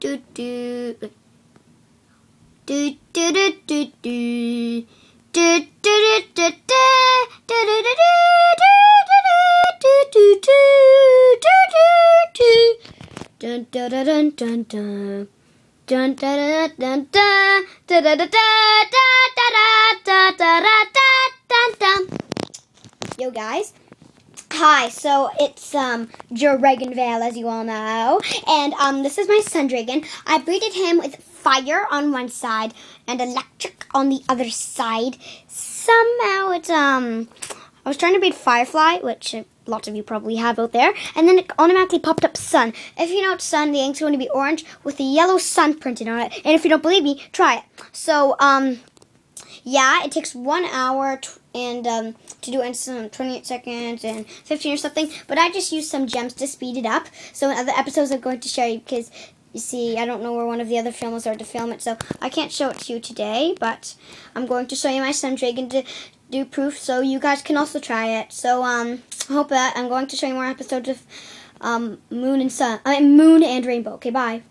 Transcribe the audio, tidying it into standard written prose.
do do do do do do do. Do do do do do do do dun dun dun dun dun dun dun dun dun dun dun dun dun dun. Yo guys, hi. So it's Dragonvale, as you all know, and this is my son Dragon. I breeded him with fire on one side and electric on the other side. Somehow it's I was trying to breed Firefly, which lots of you probably have out there, and then it automatically popped up Sun. If you know it's Sun, the ink's going to be orange with the yellow sun printed on it. And if you don't believe me, try it. So yeah, it takes 1 hour and to do it in some 28 seconds and 15 or something. But I just used some gems to speed it up. So in other episodes, I'm going to show you because you see, I don't know where one of the other filmers are to film it, so I can't show it to you today. But I'm going to show you my son Dragon to do proof, so you guys can also try it. So I hope that I'm going to show you more episodes of Moon and Rainbow. Okay, bye.